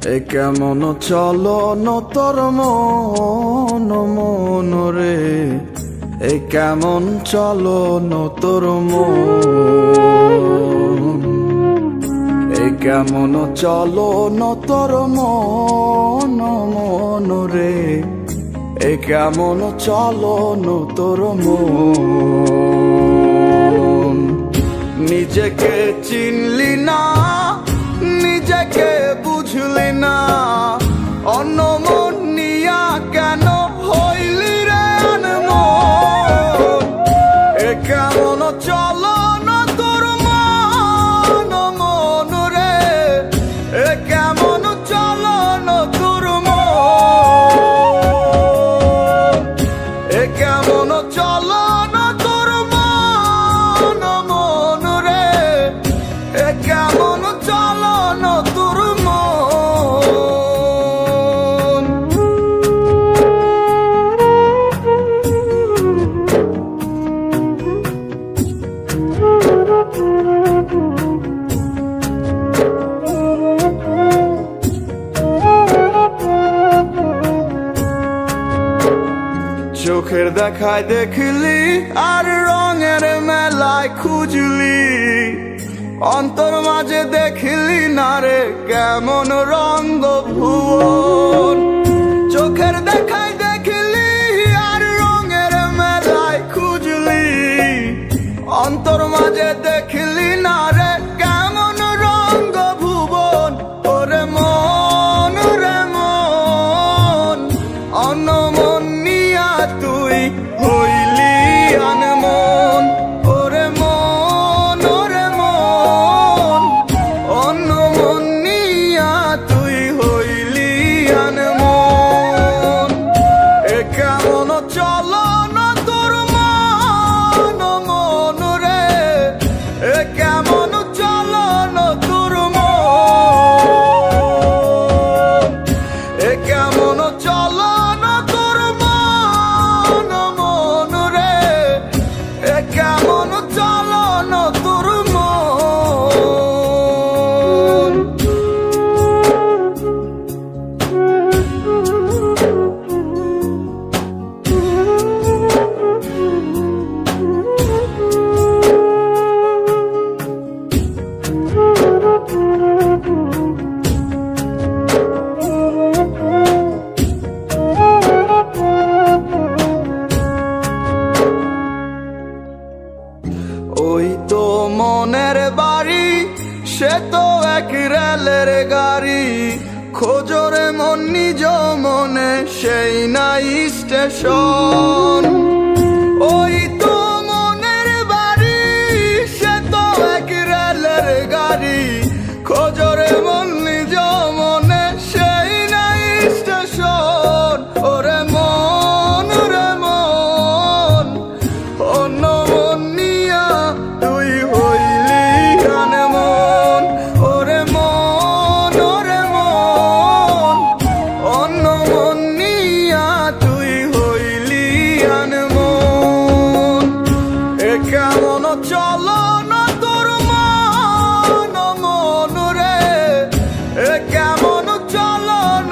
এ কেমন চলন তোর মন মন রে, এ কেমন চলন তোর মন, এ কেমন চলন তোর মন মন রে, এ কেমন চলন তোর মন। নিজেকে চিনলি না, নিজেকে বুঝলি না, অন্য মন নিয়া কেন হইলি রে আনমন। এ কেমন চলন তোর মন মন রে, এ কেমন চলন তোর মন, এ কেমন চলন তোর মন মন রে, এ কেমন চলন তোর মন। চোখের দেখায় দেখলি আর রঙের মেলায় খুঁজলি, অন্তর মাঝে দেখলি না রে কেমন রঙ্গ ভুবন। চোখের দেখায় দেখলি আর রঙের মেলায় খুঁজলি, অন্তর মাঝে দেখলি না রে কেমন রঙ্গ ভুবন। ওরে মন রে মন, অন্য মন নিয়া তুই হইলি আনমন। ওরে মন ওরে মন, অন্য মন নিয়া তুই হইলি আনমন। এ কেমন চলন তোর মন মন রে, এ কেমন চলন তোর মন, এ কেমন চলন তোর মন মন রে, এ কেমন চলন তোর মন। ওই তো মনের বাড়ি, সে তো এক রেলের গাড়ি, খোঁজরে মন নিজ মনে সেই নাই স্টেশন। ওই তো মনের বাড়ি, সে তো এক রেলের গাড়ি, খোঁজরে মন নিজ মনে সেই নাই স্টেশন। ওরে মন রে মন, অন্য মন নিয়া তুই হইলি আনমন। ওরে মন ওরে মন, অন্য মন নিয়া তুই হইলি আনমন। এ কেমন চলন তোর মন মন রে, এ কেমন চলন